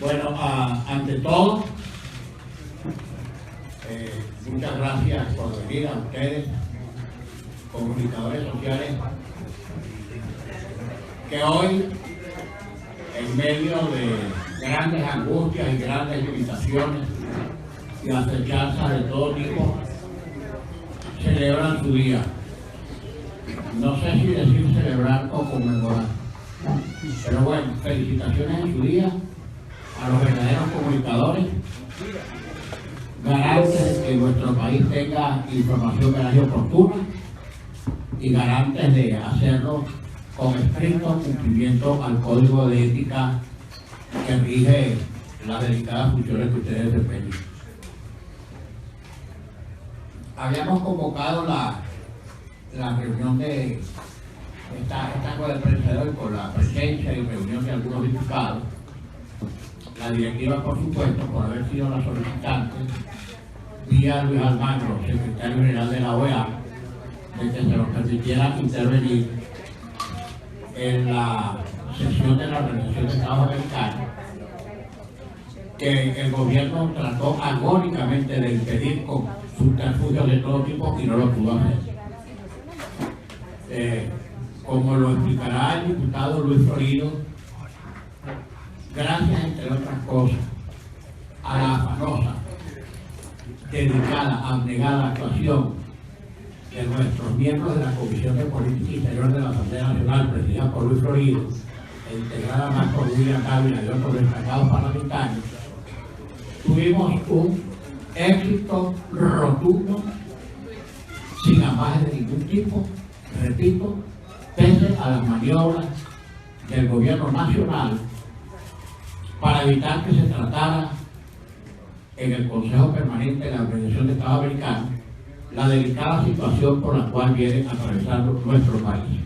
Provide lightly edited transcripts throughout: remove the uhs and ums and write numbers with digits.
Bueno, ante todo, muchas gracias por venir a ustedes, comunicadores sociales, que hoy, en medio de grandes angustias y grandes limitaciones y acechanzas de todo tipo, celebran su día. No sé si decir celebrar o conmemorar, pero bueno, felicitaciones en su día a los verdaderos comunicadores, garantes de que nuestro país tenga información veraz y oportuna y garantes de hacerlo con estricto cumplimiento al código de ética que rige las delicadas funciones que ustedes desempeñan. Habíamos convocado la reunión de esta rueda de prensa de hoy con la presencia y reunión de algunos diputados. La directiva, por supuesto, por haber sido la solicitante, vía Luis Almagro, secretario general de la OEA, de que se nos permitiera intervenir en la sesión de la Organización de Estados Americanos, que el gobierno trató agónicamente de impedir con subterfugios de todo tipo y no lo pudo hacer. Como lo explicará el diputado Luis Florido, gracias, entre otras cosas, a la afanosa, dedicada, abnegada actuación de nuestros miembros de la Comisión de Política Interior de la Asamblea Nacional, presidida por Luis Florido, e integrada más por William Dávila y otros destacados parlamentarios, tuvimos un éxito rotundo, sin amajes de ningún tipo, repito, pese a las maniobras del gobierno nacional para evitar que se tratara en el Consejo Permanente de la Organización de Estados Americanos la delicada situación por la cual viene atravesando nuestro país.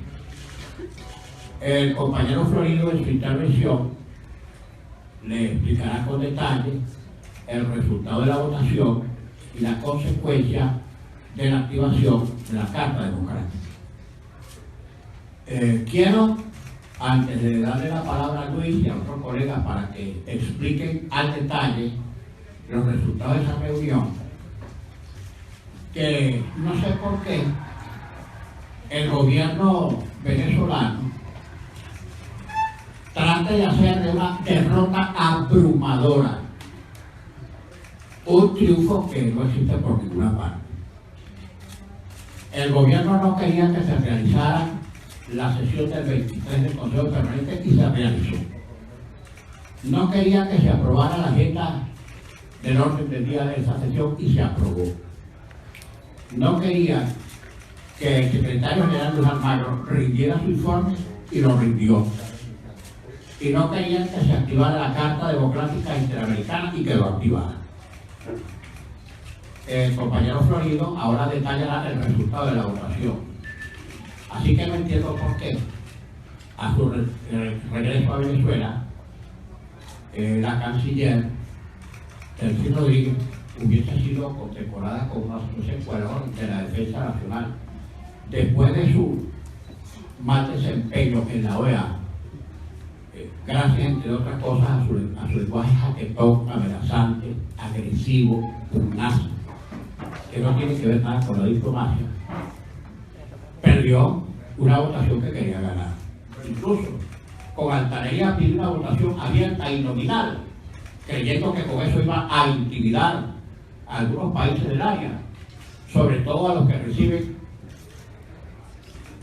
El compañero Florido en su intervención le explicará con detalle el resultado de la votación y la consecuencia de la activación de la Carta Democrática. Quiero, antes de darle la palabra a Luis y a otros colegas para que expliquen al detalle los resultados de esa reunión, que no sé por qué el gobierno venezolano trata de hacer de una derrota abrumadora un triunfo que no existe por ninguna parte. El gobierno no quería que se realizara la sesión del 23 del Consejo Permanente y se realizó. No quería que se aprobara la agenda del orden del día de esa sesión y se aprobó. No quería que el secretario general Luis Almagro rindiera su informe y lo rindió. Y no querían que se activara la Carta Democrática Interamericana y que lo activara. El compañero Florido ahora detallará el resultado de la votación. Así que no entiendo por qué a su regreso a Venezuela la canciller Delcy Rodríguez hubiese sido condecorada con una secuela de la defensa nacional después de su mal desempeño en la OEA, gracias, entre otras cosas, a su lenguaje jaquetón, amenazante, agresivo, pugnazo, que no tiene que ver nada con la diplomacia. Perdió una votación que quería ganar. Incluso con altanería pidió una votación abierta y nominal, creyendo que con eso iba a intimidar a algunos países del área, sobre todo a los que reciben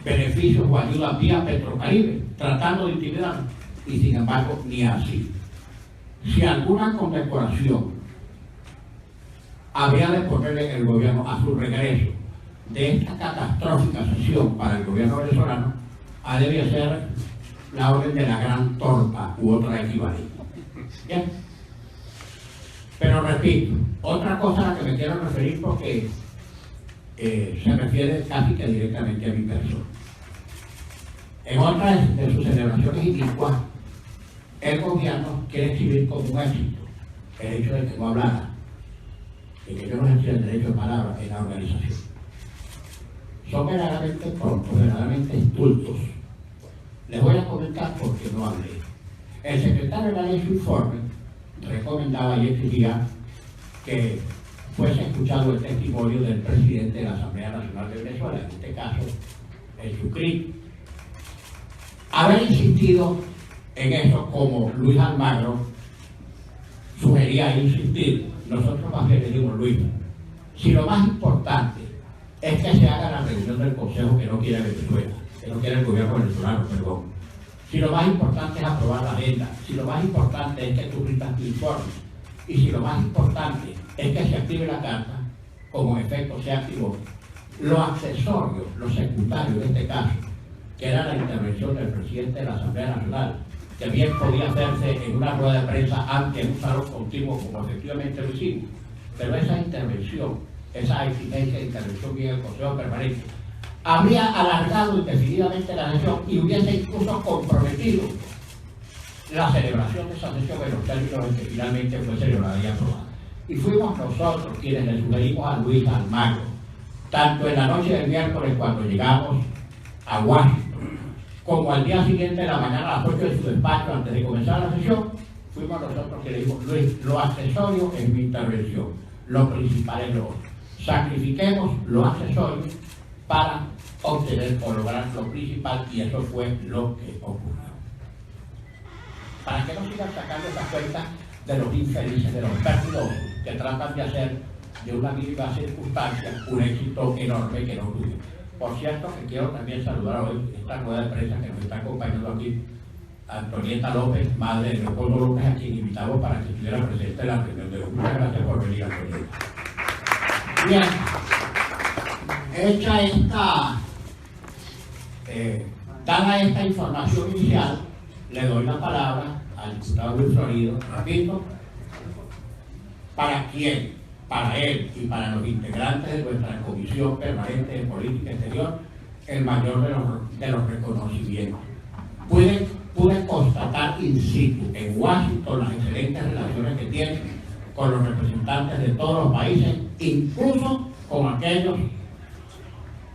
beneficios o ayuda vía Petrocaribe, tratando de intimidar. Y sin embargo, ni así. Si alguna condecoración habría de ponerle el gobierno a su regreso de esta catastrófica sesión para el gobierno venezolano, debe ser la orden de la gran torta u otra equivalente. ¿Bien? Pero repito, otra cosa a la que me quiero referir porque se refiere casi que directamente a mi persona. En otra de sus celebraciones inicuas, el gobierno quiere exhibir como un éxito el hecho de que no hablara, de que yo no ejercía el derecho de palabra en la organización. Son verdaderamente prontos, verdaderamente estultos. Les voy a comentar por qué no hablé. El secretario de la ley, su informe, recomendaba y exigía que fuese escuchado el testimonio del presidente de la Asamblea Nacional de Venezuela, en este caso el Sucre. Haber insistido en eso, como Luis Almagro sugería insistir, nosotros más bien le dimos, Luis, si lo más importante es que se haga la reunión del Consejo que no quiere Venezuela, que no quiere el gobierno venezolano, perdón, si lo más importante es aprobar la agenda, si lo más importante es que tú rindas tu informe, y si lo más importante es que se active la carta, como en efecto se activó, lo accesorio, lo secundario en este caso, que era la intervención del presidente de la Asamblea Nacional, que bien podía hacerse en una rueda de prensa antes en un salón continuo, como efectivamente lo hicimos, pero esa intervención, esa exigencia de intervención en el Consejo Permanente, habría alargado indefinidamente la sesión y hubiese incluso comprometido la celebración de esa sesión en los términos en que finalmente fue celebrada y aprobada. Y fuimos nosotros quienes le sugerimos a Luis Almagro, tanto en la noche del miércoles cuando llegamos a Washington, como al día siguiente de la mañana a las 8 de su despacho antes de comenzar la sesión, fuimos nosotros que le dijimos, Luis, lo accesorio es mi intervención, lo principal es lo otro. Sacrifiquemos lo accesorio para obtener o lograr lo principal, y eso fue lo que ocurrió. Para que no sigan sacando esa cuenta de los infelices, de los perdidos, que tratan de hacer de una mínima circunstancia un éxito enorme que no tuvieron. Por cierto, que quiero también saludar hoy esta rueda de prensa que nos está acompañando aquí, Antonieta López, madre de Leopoldo López, a quien invitamos para que estuviera presente en la reunión de hoy. Muchas gracias por venir, Antonieta. Bien, hecha esta, dada esta información inicial, le doy la palabra al diputado Luis Florido, repito, para quien, para él y para los integrantes de nuestra Comisión Permanente de Política Exterior, el mayor de los reconocimientos. Pude constatar in situ en Washington las excelentes relaciones que tiene con los representantes de todos los países, incluso con aquellos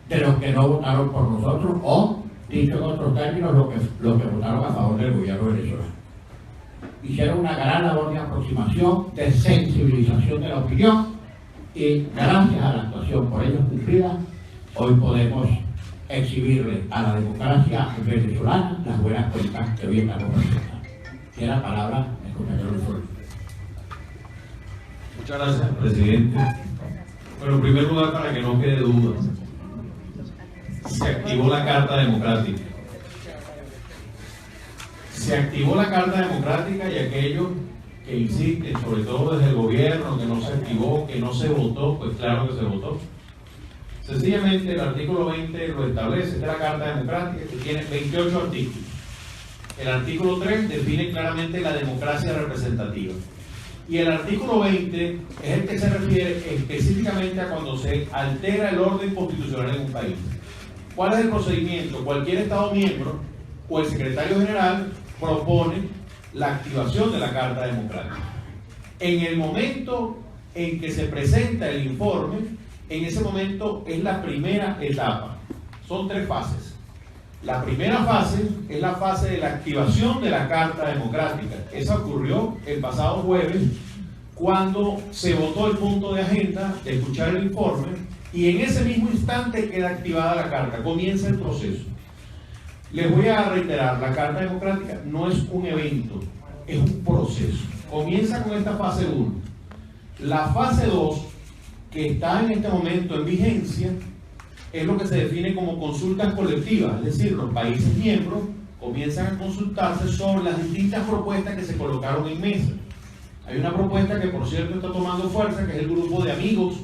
de los que no votaron por nosotros, o, dicho en otros términos, los que votaron a favor del gobierno venezolano. Hicieron una gran labor de aproximación, de sensibilización de la opinión, y gracias a la actuación por ellos cumplida, hoy podemos exhibirle a la democracia venezolana las buenas políticas que hoy estamos presentando. Tiene la palabra el compañero Luis Florido. Muchas gracias, presidente. Bueno, en primer lugar, para que no quede duda, se activó la Carta Democrática. Se activó la Carta Democrática, y aquellos que insisten, sobre todo desde el gobierno, que no se activó, que no se votó, pues claro que se votó. Sencillamente el artículo 20 lo establece. Esta es la Carta Democrática, que tiene 28 artículos. El artículo 3 define claramente la democracia representativa. Y el artículo 20 es el que se refiere específicamente a cuando se altera el orden constitucional en un país. ¿Cuál es el procedimiento? Cualquier Estado miembro o el secretario general propone la activación de la Carta Democrática. En el momento en que se presenta el informe, en ese momento es la primera etapa. Son 3 fases. La primera fase es la fase de la activación de la Carta Democrática. Esa ocurrió el pasado jueves, cuando se votó el punto de agenda de escuchar el informe, y en ese mismo instante queda activada la Carta. Comienza el proceso. Les voy a reiterar, la Carta Democrática no es un evento, es un proceso. Comienza con esta fase 1. La fase 2, que está en este momento en vigencia, es lo que se define como consultas colectivas, es decir, los países miembros comienzan a consultarse sobre las distintas propuestas que se colocaron en mesa. Hay una propuesta que, por cierto, está tomando fuerza, que es el grupo de amigos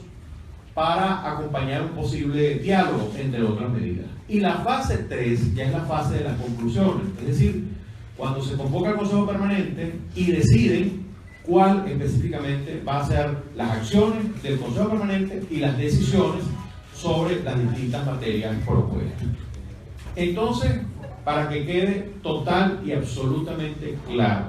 para acompañar un posible diálogo, entre otras medidas. Y la fase 3 ya es la fase de las conclusiones, es decir, cuando se convoca el Consejo Permanente y deciden cuál específicamente va a ser las acciones del Consejo Permanente y las decisiones sobre las distintas materias propuestas. Entonces, para que quede total y absolutamente claro,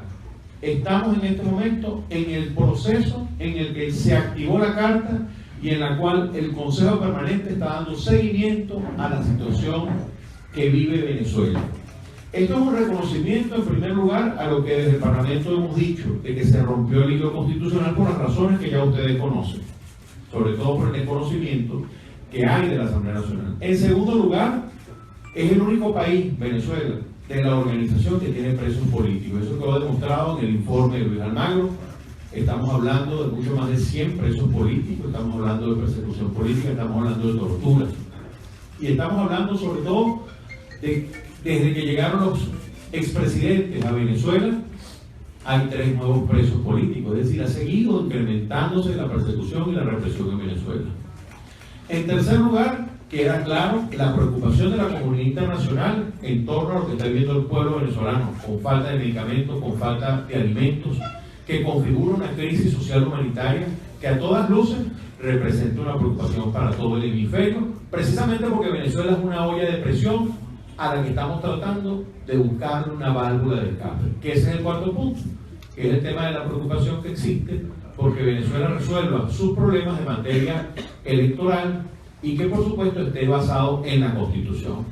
estamos en este momento en el proceso en el que se activó la Carta y en la cual el Consejo Permanente está dando seguimiento a la situación que vive Venezuela. Esto es un reconocimiento, en primer lugar, a lo que desde el Parlamento hemos dicho, de que se rompió el hilo constitucional por las razones que ya ustedes conocen, sobre todo por el desconocimiento que hay de la Asamblea Nacional. En segundo lugar, es el único país, Venezuela, de la organización que tiene presos políticos. Eso quedó demostrado en el informe de Luis Almagro. Estamos hablando de mucho más de 100 presos políticos, estamos hablando de persecución política, estamos hablando de tortura. Y estamos hablando sobre todo de, desde que llegaron los expresidentes a Venezuela, hay 3 nuevos presos políticos, es decir, ha seguido incrementándose la persecución y la represión en Venezuela. En tercer lugar, queda claro la preocupación de la comunidad internacional en torno a lo que está viviendo el pueblo venezolano, con falta de medicamentos, con falta de alimentos, que configura una crisis social humanitaria que a todas luces representa una preocupación para todo el hemisferio, precisamente porque Venezuela es una olla de presión a la que estamos tratando de buscar una válvula de escape, que ese es el cuarto punto, que es el tema de la preocupación que existe porque Venezuela resuelva sus problemas de materia electoral y que por supuesto esté basado en la Constitución.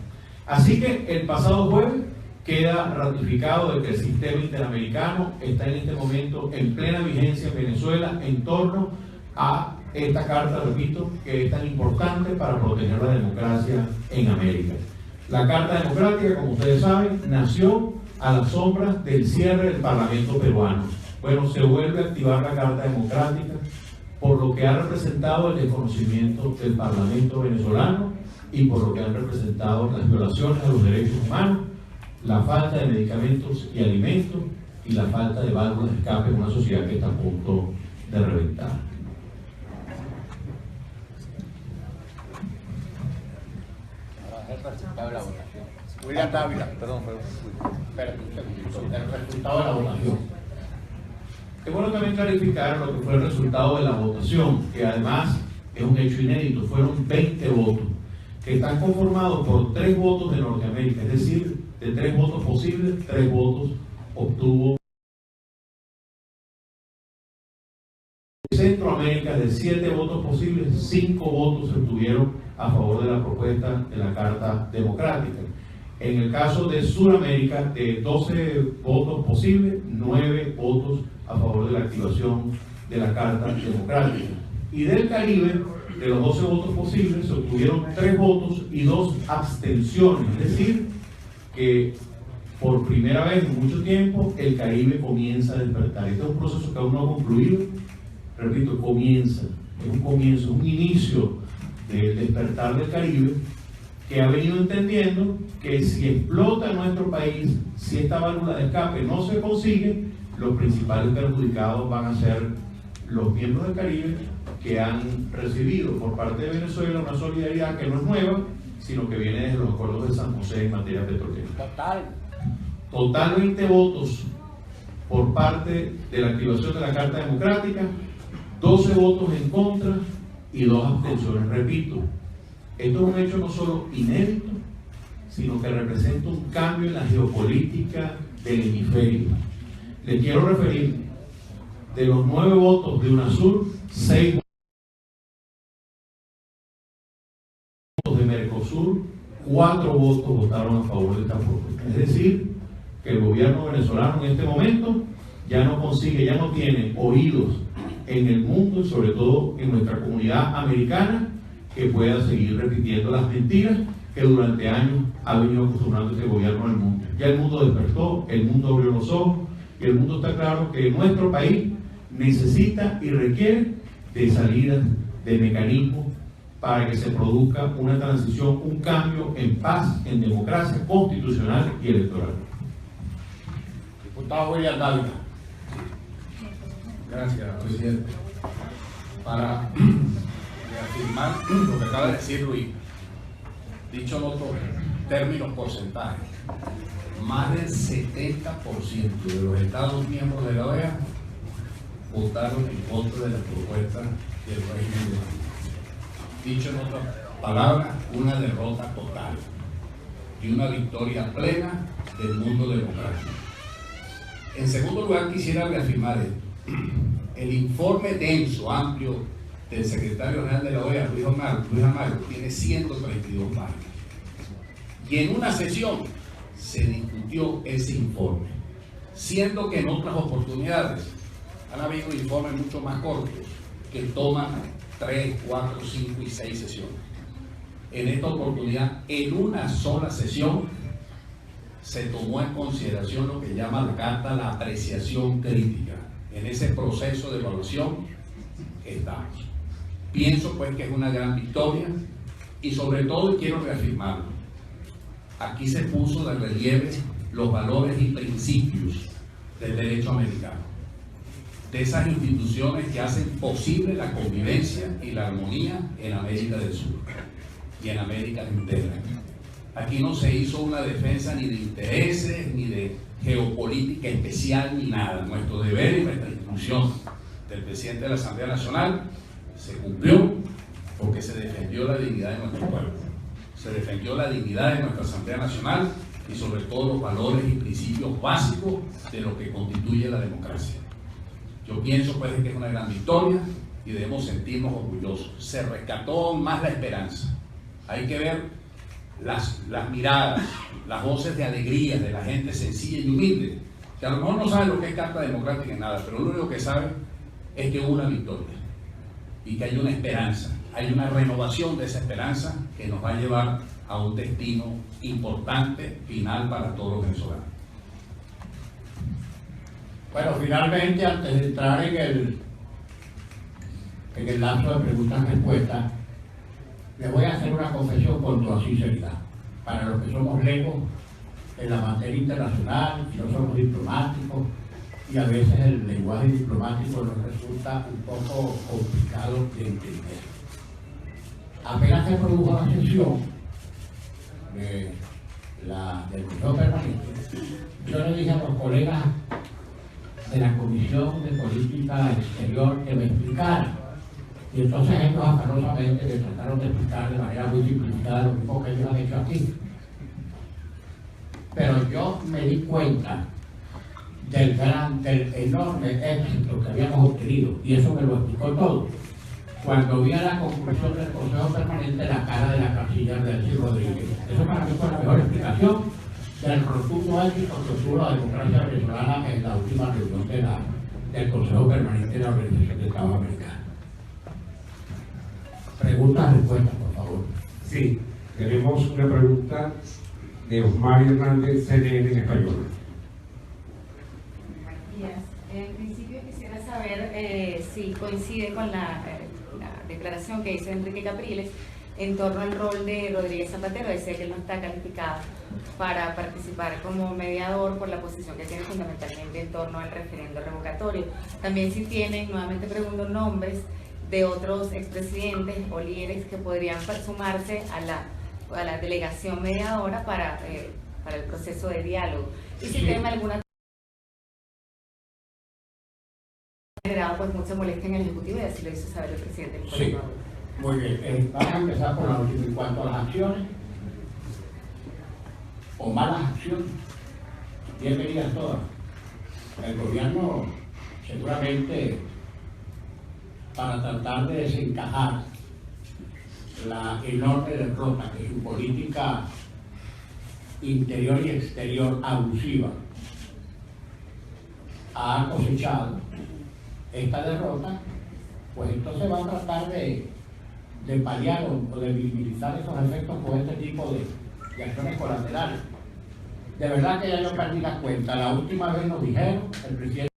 Así que el pasado jueves queda ratificado de que el sistema interamericano está en este momento en plena vigencia en Venezuela en torno a esta carta, repito, que es tan importante para proteger la democracia en América. La Carta Democrática, como ustedes saben, nació a la sombra del cierre del Parlamento peruano. Bueno, se vuelve a activar la Carta Democrática por lo que ha representado el desconocimiento del Parlamento venezolano y por lo que han representado las violaciones a los derechos humanos, la falta de medicamentos y alimentos y la falta de válvulas de escape en una sociedad que está a punto de reventar. El resultado de la votación. William Dávila, perdón, espérate un segundito. El resultado de la votación. Es bueno también clarificar lo que fue el resultado de la votación, que además es un hecho inédito. Fueron 20 votos, que están conformados por 3 votos de Norteamérica, es decir, de 3 votos posibles, 3 votos obtuvo Centroamérica. De 7 votos posibles, 5 votos se obtuvieron a favor de la propuesta de la Carta Democrática. En el caso de Sudamérica, de 12 votos posibles, 9 votos a favor de la activación de la Carta Democrática. Y del Caribe, de los 12 votos posibles, se obtuvieron 3 votos y 2 abstenciones, es decir, que por primera vez en mucho tiempo el Caribe comienza a despertar. Este es un proceso que aún no ha concluido, repito, comienza, es un comienzo, es un inicio del despertar del Caribe, que ha venido entendiendo que si explota nuestro país, si esta válvula de escape no se consigue, los principales perjudicados van a ser los miembros del Caribe, que han recibido por parte de Venezuela una solidaridad que no es nueva, sino que viene desde los acuerdos de San José en materia petrolera. Total 20 votos por parte de la activación de la Carta Democrática, 12 votos en contra y 2 abstenciones. Repito, esto es un hecho no solo inédito, sino que representa un cambio en la geopolítica del hemisferio. Les quiero referir, de los 9 votos de UNASUR, 6 votos de Mercosur, 4 votos votaron a favor de esta propuesta. Es decir, que el gobierno venezolano en este momento ya no consigue, ya no tiene oídos en el mundo y sobre todo en nuestra comunidad americana que pueda seguir repitiendo las mentiras que durante años ha venido acostumbrando este gobierno al mundo. Ya el mundo despertó, el mundo abrió los ojos y el mundo está claro que nuestro país necesita y requiere de salidas, de mecanismos para que se produzca una transición, un cambio en paz, en democracia constitucional y electoral. Diputado William Dávila. Gracias, presidente. Para reafirmar lo que acaba de decir Luis, dicho en otros términos porcentajes, más del 70% de los Estados miembros de la OEA votaron en contra de la propuesta del régimen de Maduro. Dicho en otras palabras, una derrota total y una victoria plena del mundo democrático. En segundo lugar, quisiera reafirmar esto. El informe denso, amplio, del secretario general de la OEA, Luis Almagro, tiene 132 páginas. Y en una sesión se discutió ese informe, siendo que en otras oportunidades han habido informes mucho más cortos que toman 3, 4, 5 y 6 sesiones. En esta oportunidad, en una sola sesión, se tomó en consideración lo que llama la carta la apreciación crítica. En ese proceso de evaluación estamos. Pienso pues que es una gran victoria y sobre todo, y quiero reafirmarlo, aquí se puso de relieve los valores y principios del derecho americano, de esas instituciones que hacen posible la convivencia y la armonía en América del Sur y en América entera. Aquí no se hizo una defensa ni de intereses, ni de geopolítica especial, ni nada. Nuestro deber y nuestra instrucción del presidente de la Asamblea Nacional se cumplió porque se defendió la dignidad de nuestro pueblo, se defendió la dignidad de nuestra Asamblea Nacional y sobre todo los valores y principios básicos de lo que constituye la democracia. Yo pienso pues que es una gran victoria y debemos sentirnos orgullosos. Se rescató más la esperanza. Hay que ver las miradas, las voces de alegría de la gente sencilla y humilde, que a lo mejor no sabe lo que es Carta Democrática ni nada, pero lo único que sabe es que hubo una victoria y que hay una esperanza, hay una renovación de esa esperanza que nos va a llevar a un destino importante, final para todos los venezolanos. Bueno, finalmente, antes de entrar en el lapso de preguntas y respuestas, les voy a hacer una confesión con toda sinceridad. Para los que somos legos en la materia internacional, si no somos diplomáticos, y a veces el lenguaje diplomático nos resulta un poco complicado de entender. Apenas se produjo la sesión del Consejo Permanente, yo le dije a los colegas de la Comisión de Política Exterior que me explicaran. Y entonces ellos afanosamente me trataron de explicar de manera muy simplificada lo mismo que ellos han hecho aquí. Pero yo me di cuenta del enorme éxito que habíamos obtenido, y eso me lo explicó todo, cuando vi a la conclusión del Consejo Permanente la cara de la canciller Delcy Rodríguez. Eso para mí fue la mejor explicación del rotundo éxito que tuvo la democracia venezolana en la última reunión del Consejo Permanente de la Organización de Estados Americanos. Preguntas, respuestas, por favor. Sí, tenemos una pregunta de Osmar Hernández, CNN en español. Buenos días. En principio quisiera saber si coincide con la declaración que hizo Enrique Capriles en torno al rol de Rodríguez Zapatero. Decía que él no está calificado para participar como mediador por la posición que tiene fundamentalmente en torno al referendo revocatorio. También si tienen, nuevamente pregunto, nombres de otros expresidentes o líderes que podrían sumarse a la delegación mediadora para el proceso de diálogo. Y si tienen alguna generado pues mucha molestia en el Ejecutivo, y así lo hizo saber el presidente. Sí, muy bien. Vamos a empezar por la última. En cuanto a las acciones o malas acciones, bienvenidas todas. El gobierno seguramente, para tratar de desencajar la enorme derrota que su política interior y exterior abusiva ha cosechado, esta derrota, pues entonces va a tratar de paliar o de minimizar esos efectos con este tipo de acciones colaterales. De verdad que ya yo perdí la cuenta. La última vez nos dijeron, el presidente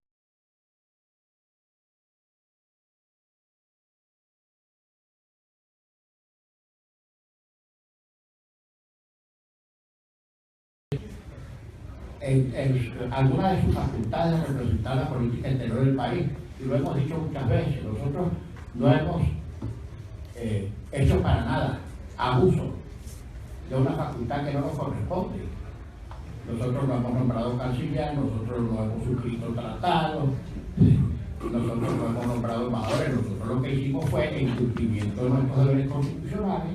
en algunas de sus facultades de representar la política interior del país, y lo hemos dicho muchas veces, nosotros no hemos hecho para nada abuso de una facultad que no nos corresponde. Nosotros no hemos nombrado canciller, nosotros no hemos suscrito tratados, nosotros no hemos nombrado embajadores. Nosotros lo que hicimos fue, en cumplimiento de nuestros deberes constitucionales,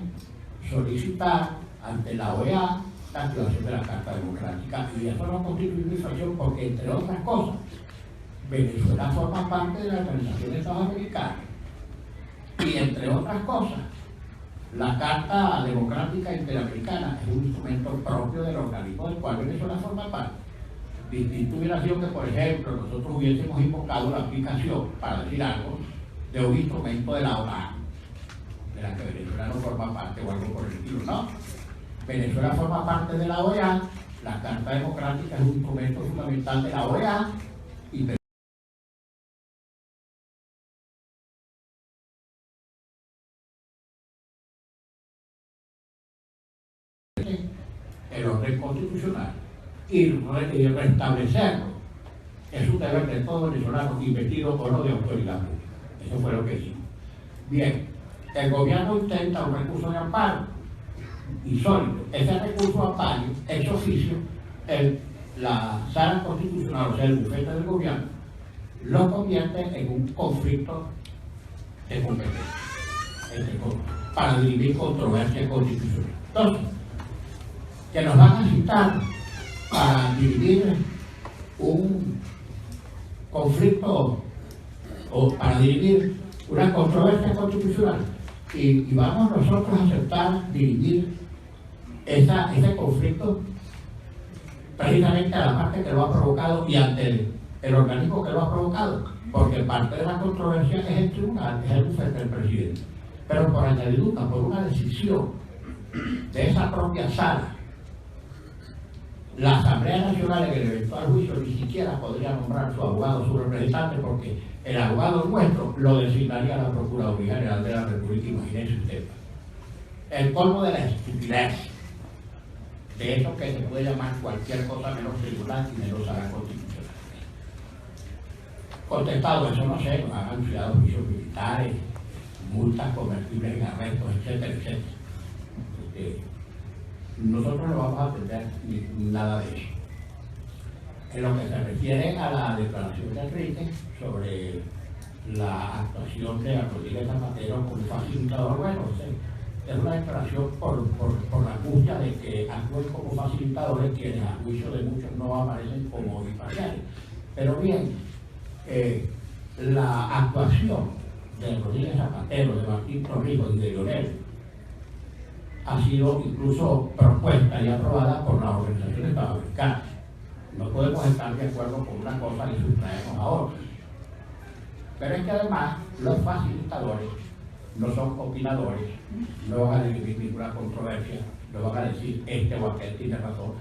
solicitar ante la OEA la activación de la Carta Democrática, y eso no constituye una infracción porque, entre otras cosas, Venezuela forma parte de la Organización de Estados Americanos, y entre otras cosas, La Carta Democrática Interamericana es un instrumento propio del organismo del cual Venezuela forma parte. Distinto hubiera sido que, por ejemplo, nosotros hubiésemos invocado la aplicación, para decir algo, de un instrumento de la OEA, de la que Venezuela no forma parte o algo por el estilo. No, Venezuela forma parte de la OEA, la Carta Democrática es un instrumento fundamental de la OEA y el orden constitucional y restablecerlo es un deber de todo venezolano, investido o no de autoridad pública. Eso fue lo que hicimos. Bien, el gobierno intenta un recurso de amparo insólito. Ese recurso de amparo, ex oficio, la sala constitucional, o sea, el bufete del gobierno, lo convierte en un conflicto de competencia para dirimir controversia constitucional. Entonces, que nos van a citar para dirimir un conflicto o para dirimir una controversia constitucional y vamos nosotros a aceptar dirimir ese conflicto precisamente a la parte que lo ha provocado y ante el organismo que lo ha provocado, porque parte de la controversia es el tribunal, es el bufete del presidente, pero por añadidura, por una decisión de esa propia sala, la Asamblea Nacional en el eventual juicio ni siquiera podría nombrar su abogado, su representante, porque el abogado nuestro lo designaría la Procuraduría General de la República. Imagínense usted. El colmo de la estupidez, de eso que se puede llamar cualquier cosa menos tribunal y menos sala constitucional. Contestado eso, no sé, nos han anunciado juicios militares, multas convertibles en arrestos, etcétera, etcétera. Nosotros no vamos a atender nada de eso. En lo que se refiere a la declaración de Enrique sobre la actuación de Rodríguez Zapatero como facilitador, bueno, es una declaración por la angustia de que actúen como facilitadores quienes a juicio de muchos no aparecen como imparciales. Pero bien, la actuación de Rodríguez Zapatero, de Martín Torrijos y de Leonel ha sido incluso propuesta y aprobada por las organizaciones panamericanas. No podemos estar de acuerdo con una cosa y sustraernos a otra. Pero es que además los facilitadores no son opinadores, no van a dirimir ninguna controversia, no van a decir este o aquel tiene razón,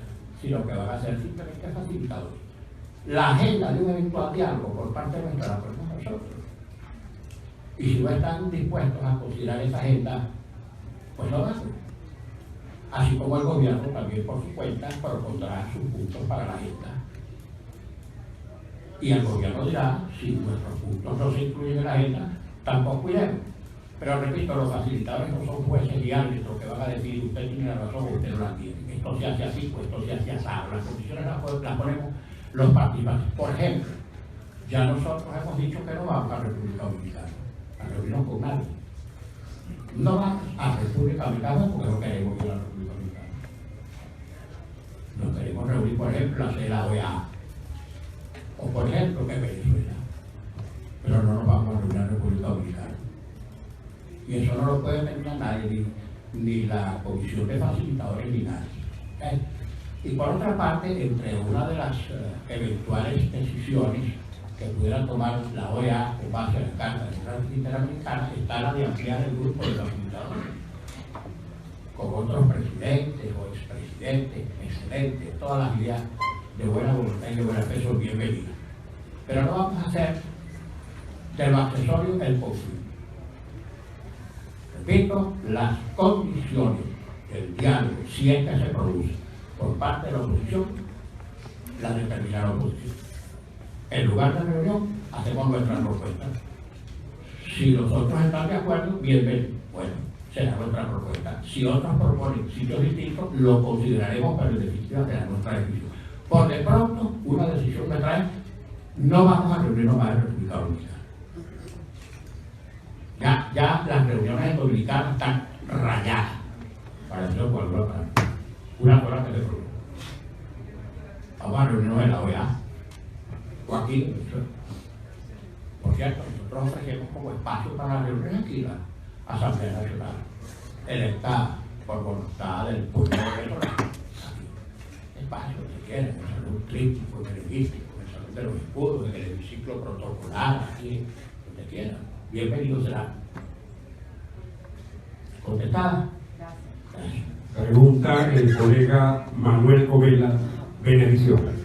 sino que van a ser simplemente facilitadores. La agenda de un eventual diálogo por parte nuestra la ponemos nosotros. Y si no están dispuestos a considerar esa agenda, pues no van. Así como el gobierno también por su cuenta propondrá sus puntos para la agenda. Y el gobierno dirá, si nuestros puntos no se incluyen en la agenda, tampoco iremos. Pero repito, los facilitadores no son jueces y árbitros que van a decir usted tiene la razón o usted no la tiene. Esto se hace así, pues esto se hace asado. Las condiciones las ponemos los participantes. Por ejemplo, ya nosotros hemos dicho que no vamos a República Dominicana, a reunirnos con nadie. No vamos a República Dominicana porque no queremos ir a la República Dominicana. Nos queremos reunir, por ejemplo, hacer la OEA. O por ejemplo, que Venezuela. Pero no nos vamos a reunir a República Dominicana. Y eso no lo puede tener nadie, ni la comisión de facilitadores, ni nadie. ¿Okay? Y por otra parte, entre una de las eventuales decisiones que pudieran tomar la OEA con base a la Carta Democrática Interamericana está la de ampliar el grupo de facilitadores con otros presidentes o expresidentes, excelentes, todas las ideas de buena voluntad y de buena fe son bienvenidas. Pero no vamos a hacer de lo accesorio el conflicto. Repito, las condiciones del diálogo, si es que se produce por parte de la oposición, las determina la oposición. En lugar de reunión, hacemos nuestras propuestas. Si los otros están de acuerdo, bienvenido. Bueno, será nuestra propuesta. Si otros proponen sitios distintos, lo consideraremos, pero en definitiva será nuestra decisión. Por de pronto, una decisión que trae, no vamos a reunirnos más en República Dominicana. Ya las reuniones dominicanas están rayadas. Para eso por una cosa que se produce. Vamos a reunirnos en la OEA. O aquí en Venezuela. Por cierto, nosotros ofrecemos como espacio para las reuniones aquí la Asamblea Nacional. electa por voluntad del pueblo venezolano. Espacio que quieran, en el salón tríptico, en el hemístico, en el salón de los escudos, en el hemiciclo protocolar, aquí, donde quieran. Bienvenido será. ¿Contestada? Gracias. Pregunta el colega Manuel Covela, Venevisión.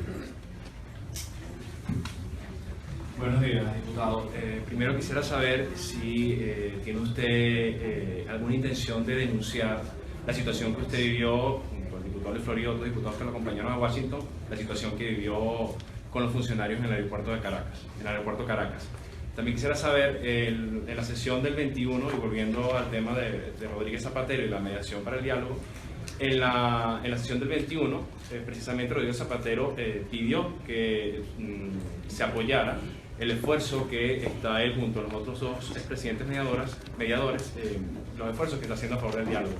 Buenos días, diputado. Primero quisiera saber si tiene usted alguna intención de denunciar la situación que usted vivió con el diputado Luis Florido y otros diputados que lo acompañaron a Washington, la situación que vivió con los funcionarios en el aeropuerto de Caracas, en el aeropuerto Caracas. También quisiera saber, en la sesión del 21, y volviendo al tema de Rodríguez Zapatero y la mediación para el diálogo, en la sesión del 21, precisamente Rodríguez Zapatero pidió que se apoyara el esfuerzo que está él junto a los otros dos expresidentes mediadores, los esfuerzos que está haciendo a favor del diálogo.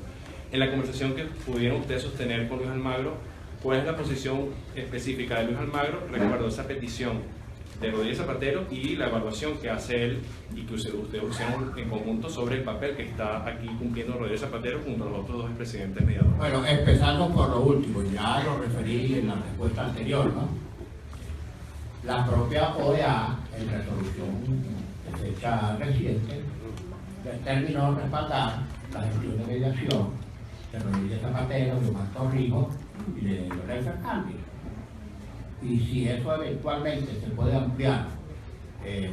En la conversación que pudieron ustedes sostener con Luis Almagro, ¿cuál es la posición específica de Luis Almagro? Recuerdo esa petición de Rodríguez Zapatero y la evaluación que hace él y que ustedes hicieron en conjunto sobre el papel que está aquí cumpliendo Rodríguez Zapatero junto a los otros dos expresidentes mediadores. Bueno, empezando por lo último, ya lo referí en la respuesta anterior, ¿no? La propia OEA, en resolución de fecha reciente, determinó respaldar la gestión de mediación de Rodríguez Zapatero, de Omar Torrijos y de Leonel Fernández. Y si eso eventualmente se puede ampliar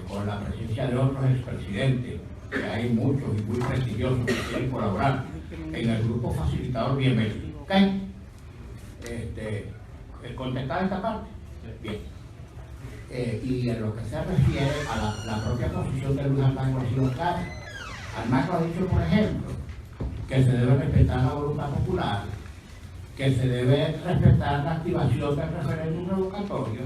con la presencia de otros expresidentes, que hay muchos y muy prestigiosos que quieren colaborar en el grupo facilitador, bienvenido. ¿Ok? ¿Contestar esta parte? Bien. Y en lo que se refiere a la propia posición de Luis Almagro ha sido clara. Almagro ha dicho, por ejemplo, que se debe respetar la voluntad popular, que se debe respetar la activación del referéndum revocatorio,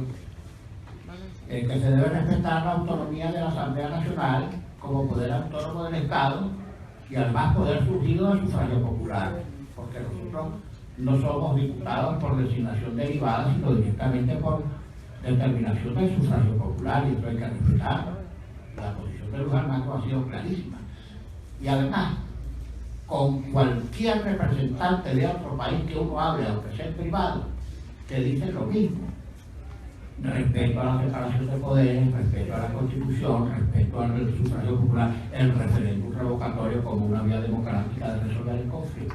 que se debe respetar la autonomía de la Asamblea Nacional como poder autónomo del Estado y además poder surgido del sufragio popular, porque nosotros no somos diputados por designación derivada, sino directamente por determinación del sufragio popular, y eso hay que respetar. La posición de Luis Almagro ha sido clarísima. Y además, con cualquier representante de otro país que uno hable, aunque sea en privado, te dicen lo mismo. Respeto a la separación de poderes, respeto a la Constitución, respeto al sufragio popular, el referéndum revocatorio como una vía democrática de resolver el conflicto.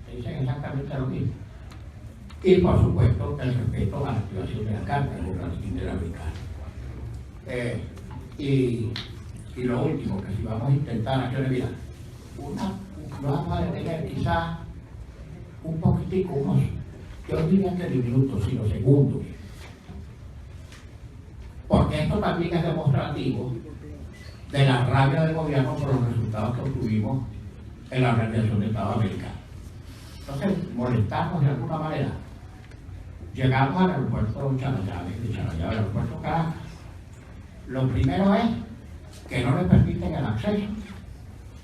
Te dicen exactamente lo mismo. Y por supuesto el respeto a la activación de la Carta Interamericana. Y lo último, que si vamos a intentar acciones, mira, vamos a detener quizás un poquitico, yo diría que ni minutos, sino segundos, porque esto también es demostrativo de la rabia del gobierno por los resultados que obtuvimos en la Organización del Estado Americano. Entonces, molestamos de alguna manera. Llegamos al aeropuerto Charallave, al aeropuerto Caracas. Lo primero es que no le permiten el acceso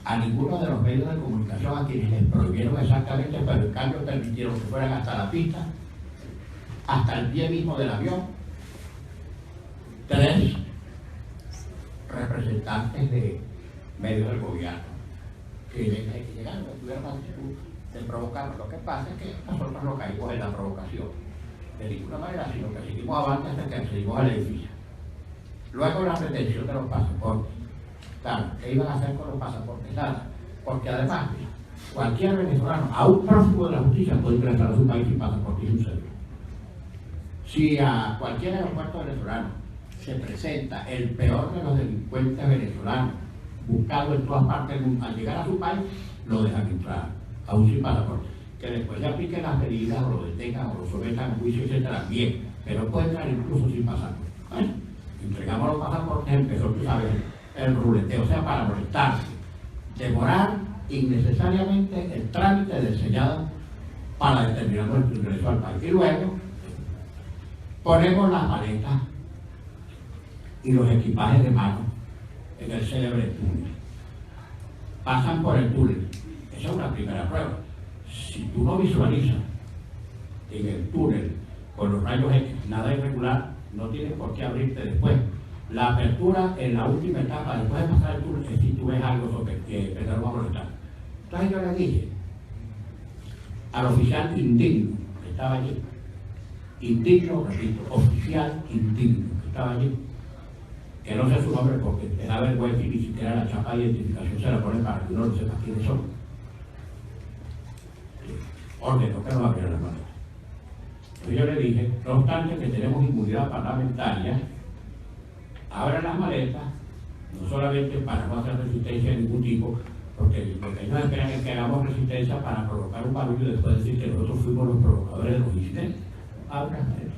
a ninguno de los medios de comunicación a quienes les prohibieron exactamente, pero en cambio permitieron que fueran hasta la pista, hasta el pie mismo del avión, 3 representantes de medios del gobierno que llegaron, que tuvieron la actitud de provocar. Lo que pasa es que nosotros no caímos en la provocación de ninguna manera, sino que seguimos avante hasta que accedimos al edificio. Luego la retención de los pasaportes. Claro, ¿qué iban a hacer con los pasaportes? Nada, porque además cualquier venezolano, aún prófugo de la justicia, puede ingresar a su país sin pasaporte y sin cédula. Si a cualquier aeropuerto venezolano se presenta el peor de los delincuentes venezolanos, buscado en todas partes del mundo, al llegar a su país, lo dejan entrar, aún sin pasaporte. Que después le apliquen las medidas, o lo detengan, o lo sometan a juicio, etcétera, bien, pero puede entrar incluso sin pasaporte. Bueno, entregamos los pasaportes, empezó, tú sabes, el ruleteo, o sea, para molestarse, demorar innecesariamente el trámite del sellado para determinar nuestro ingreso al país. Y luego ponemos las maletas y los equipajes de mano en el célebre túnel. Pasan por el túnel. Esa es una primera prueba. Si tú no visualizas en el túnel con los rayos X nada irregular, no tienes por qué abrirte después. La apertura en la última etapa, después de pasar el túnel, es si tú ves algo sobre que te va a molestar. Entonces yo le dije al oficial indigno que estaba allí, indigno, repito, oficial indigno que estaba allí, que no sé su nombre porque te da vergüenza y ni siquiera la chapa de identificación se la pone para que uno no sepa quiénes son. Ordeno que no abrieran las maletas. Entonces yo le dije, no obstante que tenemos inmunidad parlamentaria, abran las maletas, no solamente para no hacer resistencia de ningún tipo, porque lo que ellos esperan es que hagamos resistencia para provocar un barullo y después decir que nosotros fuimos los provocadores de los incidentes. Abran las maletas.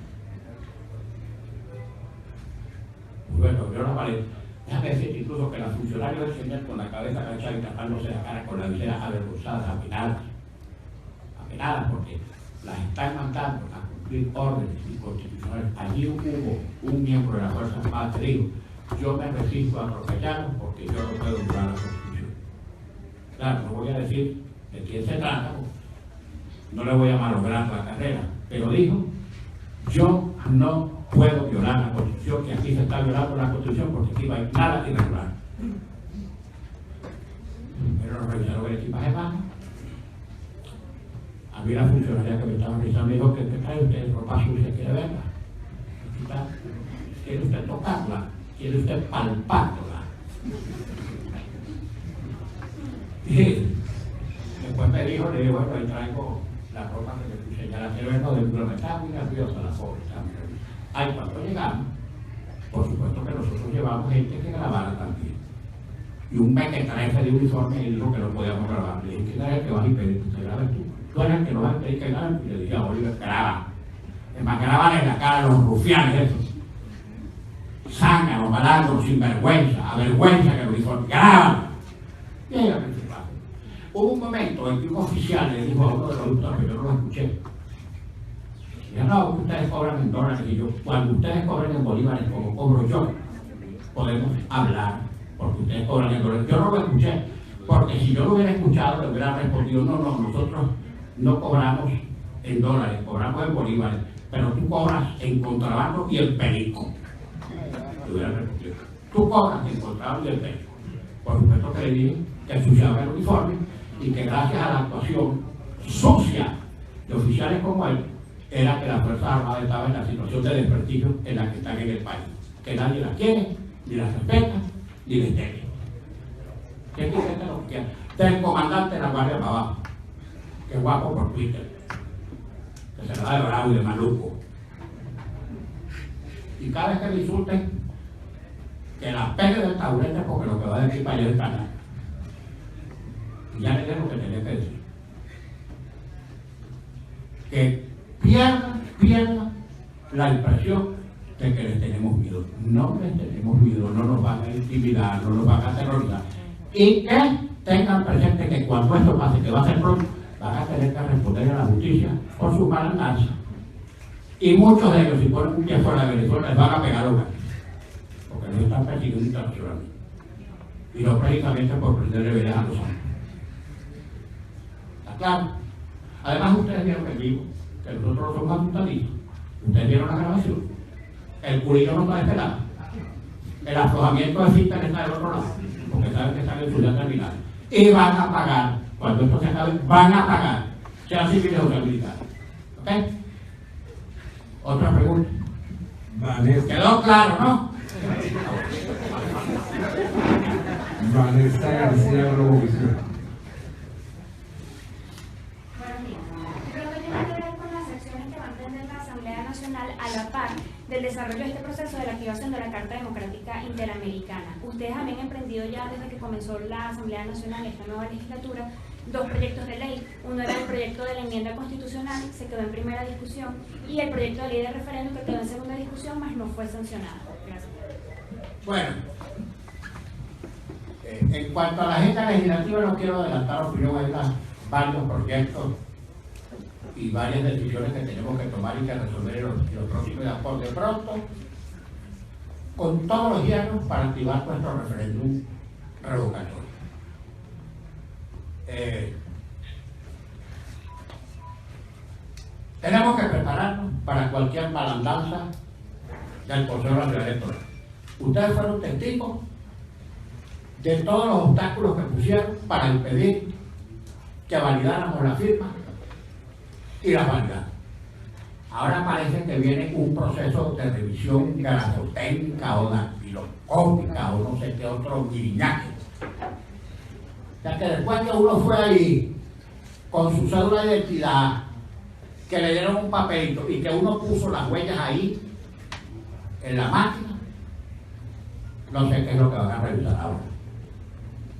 Bueno, abrió las maletas. Déjame decir incluso que los funcionarios descendían con la cabeza agachada y tapándose la cara con la visera avergonzadas, apenadas, porque las están mandando a cumplir órdenes inconstitucionales. Allí hubo un miembro de la Fuerza Armada que dijo: yo me resisto a atropellarlos porque yo no puedo violar la Constitución. Claro, no voy a decir de quién se trata, no le voy a malograr la carrera, pero dijo: yo no puedo violar la Constitución, que aquí se está violando la Constitución porque aquí no hay nada irregular. Pero nos revisaron el equipaje de mano. A mí la funcionaria que me estaba revisando me dijo: ¿qué trae usted? Ropa sucia, ¿quiere verla? ¿Quiere usted tocarla? ¿Quiere usted palparla? Y después me dijo, le digo: bueno, ahí traigo la ropa que le puse ya la quiero ver, no, me estaba muy nerviosa la pobre. Ahí cuando llegamos, por supuesto que nosotros llevamos gente que grabara también. Y un mequetrefe de uniforme y dijo que no podíamos grabar. Le dije: ¿quién es el que vas a impedir que grabes tú? Tú eres el que no vas a impedir que graben. Y le dije a Oliver: graba. Es más, graban en la cara a los rufianes esos. Zánganos, malandros, sinvergüenza, avergüenza que el uniforme. ¡Graban! Y ahí la principal. Hubo un momento en que un oficial le dijo a uno de los doctores, que yo no lo escuché: ya no, ustedes cobran en dólares. Y yo: cuando ustedes cobren en bolívares como cobro yo, podemos hablar, porque ustedes cobran en dólares. Yo no lo escuché, porque si yo lo hubiera escuchado, le hubiera respondido: no, nosotros no cobramos en dólares, cobramos en bolívares, pero tú cobras en contrabando y en perico. Le hubiera respondido: tú cobras en contrabando y en perico. Por supuesto que le dije que ensuciaba el uniforme y que gracias a la actuación sucia de oficiales como él, era que las Fuerzas Armadas estaban en la situación de desprestigio en la que están en el país, que nadie las quiere, ni las respeta, ni les teme. ¿Qué quiere lo que quiera? Del comandante de la Guardia para abajo, que es guapo por Twitter, que se la da de bravo y de maluco. Y cada vez que le insulten, que la pegue del taburete, porque lo que va a decir para allá es canal. Y ya le dije lo que tenía que decir. Que pierda la impresión de que les tenemos miedo. No les tenemos miedo, no nos van a intimidar, no nos van a aterrorizar. Y que tengan presente que cuando esto pase, que va a ser pronto, van a tener que responder a la justicia por su malandanza. Y muchos de ellos, si ponen un pie fuera de Venezuela, les van a pegar una, porque los están persiguiendo internacionalmente. Y no precisamente por prenderle velas a los hombres. ¿Está claro? Además, ustedes vieron en vivo que nosotros no somos apuntaditos. Ustedes vieron la grabación. El curillo no está esperando. El aflojamiento de cinta está del otro lado, porque saben que están en su día terminal. Y van a pagar, cuando esto se acabe, van a pagar, sea civiles o sea militares. ¿Ok? Otra pregunta. Vanessa, ¿Quedó claro, no? Vanessa García Globovisión. A la par del desarrollo de este proceso de la activación de la Carta Democrática Interamericana. Ustedes habían emprendido ya desde que comenzó la Asamblea Nacional, esta nueva legislatura, 2 proyectos de ley. Uno era el proyecto de la enmienda constitucional, se quedó en primera discusión, y el proyecto de ley de referéndum que quedó en segunda discusión, mas no fue sancionado. Gracias. Bueno, en cuanto a la agenda legislativa, no quiero adelantar opinión, hay varios proyectos y varias decisiones que tenemos que tomar y que resolver en los próximos días. Por de pronto, con todos los hierros para activar nuestro referéndum revocatorio. Tenemos que prepararnos para cualquier malandanza del Consejo Nacional Electoral. Ustedes fueron testigos de todos los obstáculos que pusieron para impedir que validáramos la firma y la validamos. Ahora parece que viene un proceso de revisión grafotécnica o dactiloscópica o no sé qué otro guiñaje. O sea que después que uno fue ahí con su cédula de identidad, que le dieron un papelito y que uno puso las huellas ahí en la máquina, no sé qué es lo que van a revisar ahora,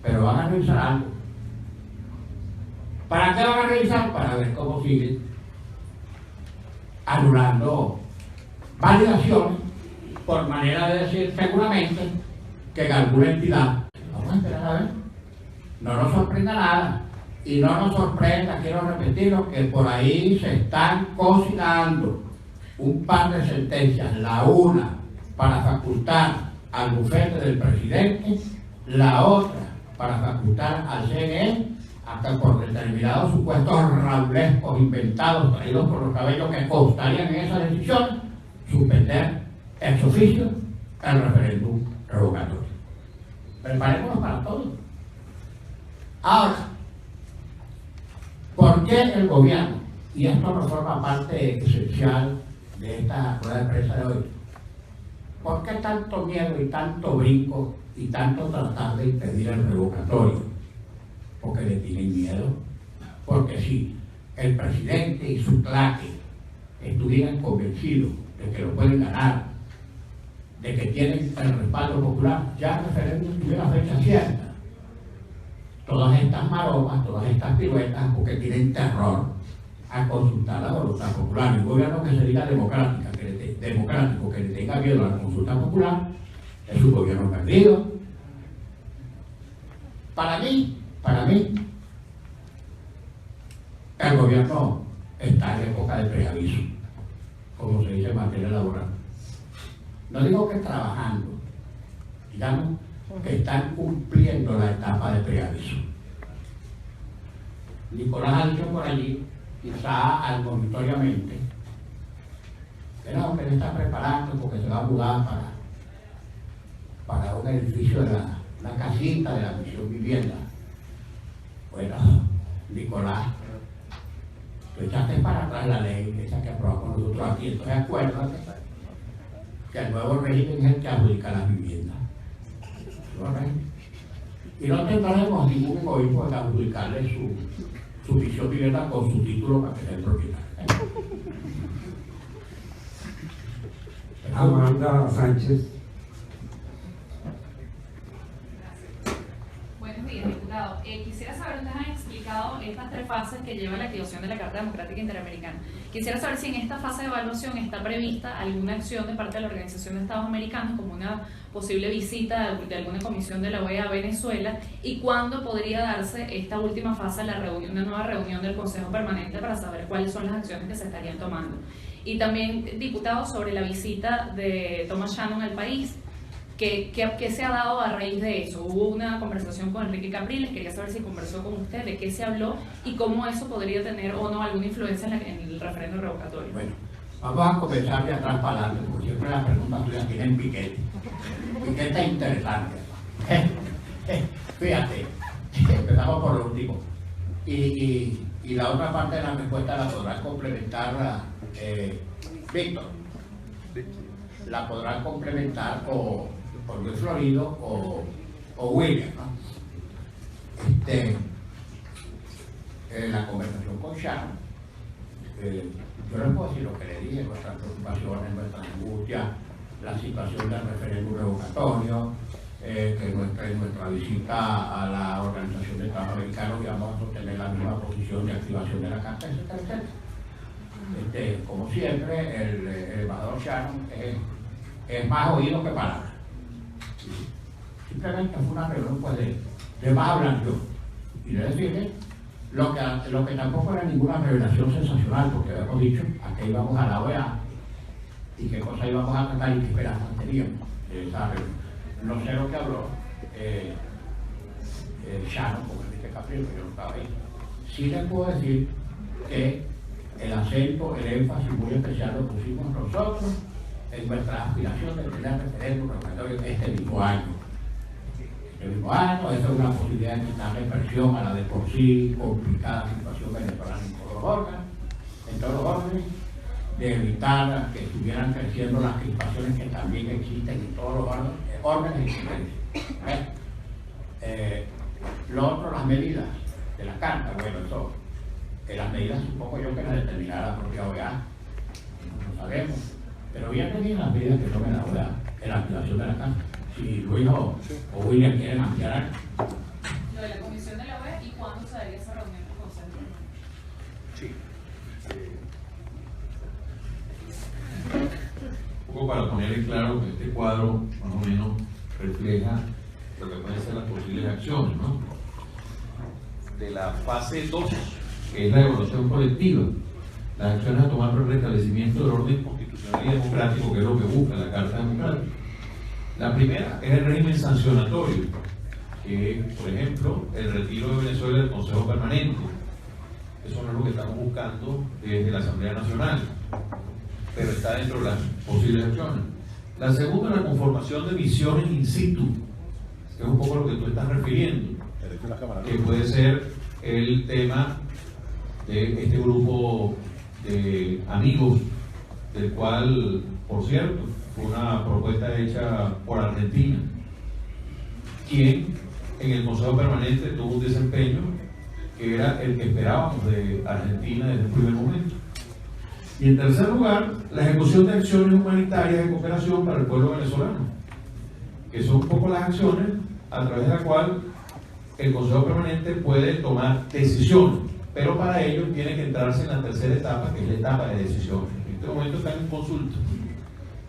pero van a revisar algo. ¿Para qué van a revisar? Para ver cómo siguen anulando validaciones, por manera de decir seguramente que en alguna entidad. Vamos a esperar a ver. No nos sorprenda nada. Y no nos sorprenda, quiero repetirlo, que por ahí se están cocinando un par de sentencias, la una para facultar al bufete del presidente, la otra para facultar al CNE, hasta por determinados supuestos raulescos inventados, traídos por los cabellos que constarían en esa decisión, suspender ex oficio el referéndum revocatorio. Preparémonos para todo. Ahora, ¿por qué el gobierno? Y esto no forma parte esencial de esta rueda de prensa de hoy. ¿Por qué tanto miedo y tanto brinco y tanto tratar de impedir el revocatorio? Porque le tienen miedo. Porque si el presidente y su claque estuvieran convencidos de que lo pueden ganar, de que tienen el respaldo popular, ya el referéndum tuviera fecha cierta. Todas estas maromas, todas estas piruetas, porque tienen terror a consultar la voluntad popular. Un gobierno que se diga democrático, que le tenga miedo a la consulta popular, es un gobierno perdido. Para mí, el gobierno está en época de preaviso, como se dice en materia laboral. No digo que trabajando, digamos que están cumpliendo la etapa de preaviso. Nicolás ha dicho por allí, quizá admonitoriamente, que no, que se está preparando porque se va a mudar para un edificio de una casita de la misión vivienda. Bueno, Nicolás, tú echaste para atrás la ley esa que aprobamos nosotros aquí, entonces acuérdate que el nuevo régimen es el que adjudica las viviendas. Y no tendremos ningún egoísmo de adjudicarle su misión vivienda con su título para que sea el propietario. Amanda Sánchez. Buenos días, diputado. Quisiera saber, ustedes han explicado estas 3 fases que lleva la activación de la Carta Democrática Interamericana. Quisiera saber si en esta fase de evaluación está prevista alguna acción de parte de la Organización de Estados Americanos, como una posible visita de alguna comisión de la OEA a Venezuela, y cuándo podría darse esta última fase, una nueva reunión del Consejo Permanente para saber cuáles son las acciones que se estarían tomando. Y también, diputado, sobre la visita de Thomas Shannon al país, ¿qué se ha dado a raíz de eso? Hubo una conversación con Enrique Capriles, quería saber si conversó con usted, de qué se habló y cómo eso podría tener o no alguna influencia en el referéndum revocatorio. Bueno, vamos a comenzar de atrás para adelante, porque siempre las preguntas tuyas tienen piquete. Piquete interesante. Fíjate, empezamos por lo último. Y la otra parte de la respuesta la podrá complementar Víctor. La podrá complementar o Luis Florido o William, ¿no? La conversación con Shannon, yo les puedo decir lo que le dije, nuestras preocupaciones, nuestras angustias, la situación del referéndum revocatorio, que en nuestra visita a la Organización de Estados Americanos íbamos a sostener la misma posición de activación de la Carta, etcétera, etcétera. Como siempre, el embajador Shannon es más oído que palabra. Simplemente fue una reunión pues, de más hablar yo. Y de decirle lo que tampoco era ninguna revelación sensacional, porque habíamos dicho a qué íbamos a la OEA y qué cosa íbamos a tratar y qué esperanzas teníamos de esa reunión. No sé lo que habló Shannon, como dice Capriles, que yo no estaba ahí. Sí les puedo decir que el acento, el énfasis muy especial lo pusimos nosotros en nuestra aspiración de tener referéndum revocatorio este mismo año. mismo año. Esa es una posibilidad de quitarle presión a la de por sí complicada situación venezolana en todos los órdenes, de evitar que estuvieran creciendo las crispaciones que también existen en todos los órdenes y silencios. Lo otro, las medidas de la carta, bueno, eso, las medidas supongo yo que las determinará la propia OEA, no sabemos, pero bien tenían las medidas que tomen la OEA en la activación de la carta. Si Luis o William quieren ampliar algo. Lo de la comisión de la OEA y cuándo se daría esa reunión con Consejo. Sí. Un poco para poner en claro que este cuadro más o menos refleja lo que pueden ser las posibles acciones, ¿no? De la fase 2, que es la evaluación colectiva, las acciones a tomar para el restablecimiento del orden constitucional y democrático, que es lo que busca la Carta Democrática. La primera es el régimen sancionatorio, que es, por ejemplo, el retiro de Venezuela del Consejo Permanente. Eso no es lo que estamos buscando desde la Asamblea Nacional, pero está dentro de las posibles acciones. La segunda es la conformación de misiones in situ, que es un poco lo que tú estás refiriendo, que puede ser el tema de este grupo de amigos, del cual, por cierto, fue una propuesta hecha por Argentina, quien en el Consejo Permanente tuvo un desempeño que era el que esperábamos de Argentina desde el primer momento. Y en tercer lugar, la ejecución de acciones humanitarias de cooperación para el pueblo venezolano, que son un poco las acciones a través de la cual el Consejo Permanente puede tomar decisiones, pero para ello tiene que entrarse en la tercera etapa, que es la etapa de decisiones. En este momento están en consulta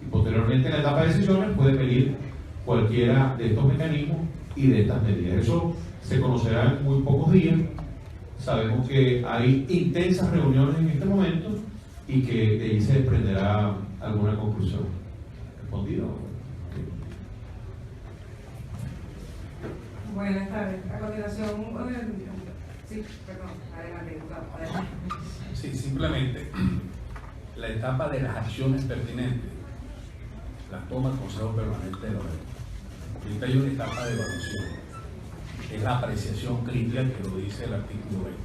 y posteriormente en la etapa de decisiones puede pedir cualquiera de estos mecanismos y de estas medidas. Eso se conocerá en muy pocos días. Sabemos que hay intensas reuniones en este momento y que de ahí se desprenderá alguna conclusión. ¿Respondido? Buenas tardes. A continuación, sí, perdón, adelante, diputado. Adelante. Sí, simplemente la etapa de las acciones pertinentes las toma el Consejo Permanente de la OEA. Ahorita hay una etapa de evaluación, que es la apreciación crítica, que lo dice el artículo 20.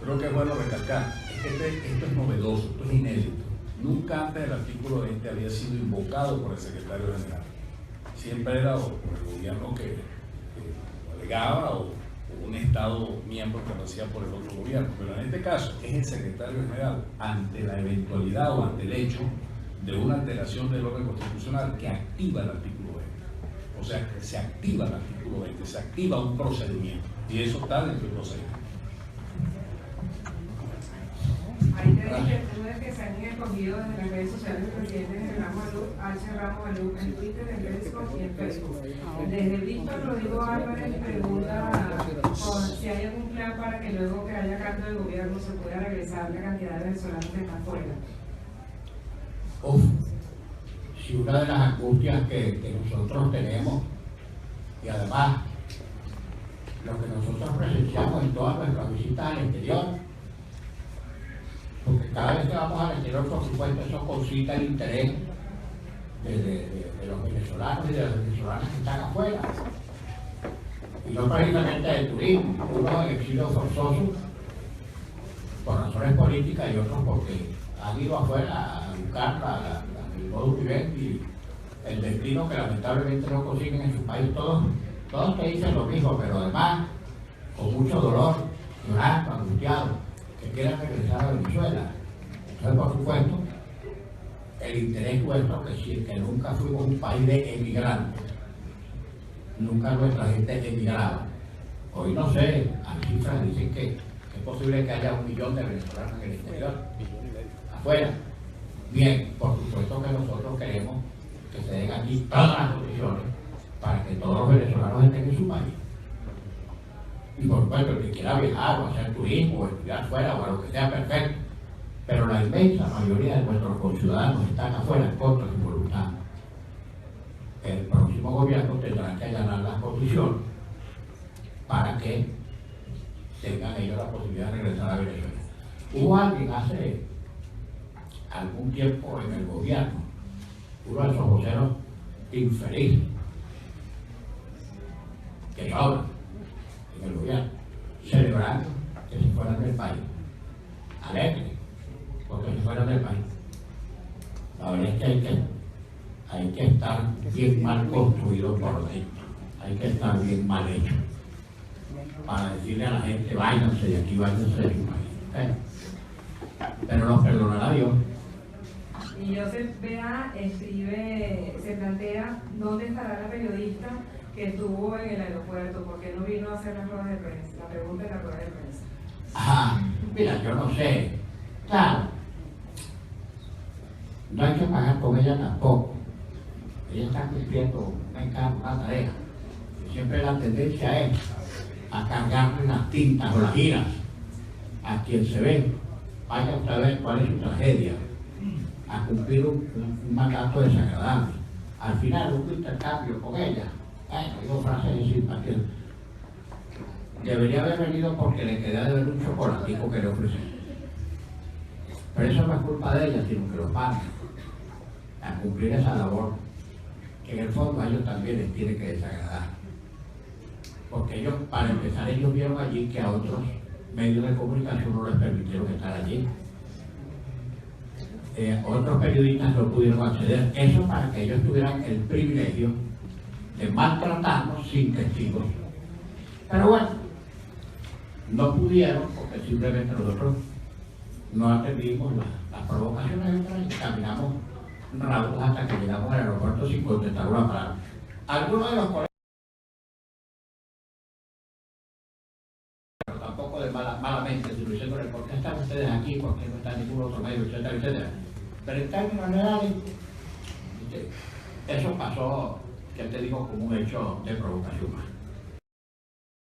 Creo que es bueno recalcar, esto es novedoso, esto es inédito. Nunca antes del artículo 20 había sido invocado por el secretario general. Siempre era o por el gobierno que alegaba o un Estado miembro que lo hacía por el otro gobierno. Pero en este caso es el secretario general, ante la eventualidad o ante el hecho de una alteración del orden constitucional, que activa el artículo 20. O sea, que se activa el artículo 20, se activa un procedimiento. Y eso está dentro del procedimiento. Hay incertidumbres que se han escogido desde las redes sociales del presidente H. Ramos Alú, en Twitter, en Periscope y en Facebook. Desde Víctor Rodrigo Álvarez pregunta si hay algún plan para que luego que haya cambio de gobierno se pueda regresar la cantidad de venezolanos que están fuera. Si una de las angustias que nosotros tenemos, y además lo que nosotros presenciamos en todas nuestras visitas al exterior, porque cada vez que vamos al exterior, por supuesto, eso concita el interés de los venezolanos y de las venezolanas que están afuera, y no precisamente del turismo, unos en exilio forzoso por razones políticas y otros porque han ido afuera a buscar el modus vivendi, el destino que lamentablemente no consiguen en su país. Todos te dicen lo mismo, pero además con mucho dolor, llorando, angustiado, que quieren regresar a Venezuela. Entonces, por supuesto, el interés nuestro, que nunca fuimos un país de emigrantes, nunca nuestra gente emigraba. Hoy no sé, las cifras dicen que es posible que haya 1 millón de venezolanos en el exterior, afuera. Bien, por supuesto que nosotros queremos que se den aquí todas las condiciones para que todos los venezolanos estén en su país. Y por supuesto, el que quiera viajar o hacer turismo o estudiar fuera o lo que sea, perfecto. Pero la inmensa mayoría de nuestros conciudadanos están afuera en contra de su voluntad. El próximo gobierno tendrá que allanar las condiciones para que tengan ellos la posibilidad de regresar a Venezuela. Hubo alguien hace algún tiempo en el gobierno, uno de esos voceros infelices, que sobra en el gobierno, celebrando que se fueran del país, alegre, porque se fueran del país. La verdad es que hay que estar bien mal construido por dentro, hay que estar bien mal hecho para decirle a la gente, váyanse de aquí, váyanse de su país. Pero nos perdonará Dios. Y Joseph B.A. escribe, se plantea dónde estará la periodista que estuvo en el aeropuerto, ¿por qué no vino a hacer las ruedas de prensa? La pregunta es la rueda de prensa. Ajá, mira, yo no sé. Claro, no hay que pagar con ella tampoco. Ella está cumpliendo un encargo, una tarea. Y siempre la tendencia es a cargarle las tintas o las giras a quien se ve. Vaya a saber cuál es su tragedia, a cumplir un mandato desagradable. Al final, un intercambio con ella, digo frases de simpatía. Debería haber venido porque le quedé de ver un chocolatico que le ofrecí. Pero eso no es culpa de ella, sino que lo pagan a cumplir esa labor, que en el fondo a ellos también les tiene que desagradar. Porque ellos, para empezar, ellos vieron allí que a otros medios de comunicación no les permitieron estar allí. Otros periodistas no pudieron acceder. Eso para que ellos tuvieran el privilegio de maltratarnos sin testigos. Pero bueno, no pudieron porque simplemente nosotros no atendimos las provocaciones y caminamos raros hasta que llegamos al aeropuerto sin contestar una palabra. Algunos de los colegas, pero tampoco de malamente, sino diciéndole por qué están ustedes aquí, por qué no están en ningún otro medio, etcétera, etcétera. Pero en términos generales, eso pasó, que te digo, como un hecho de provocación.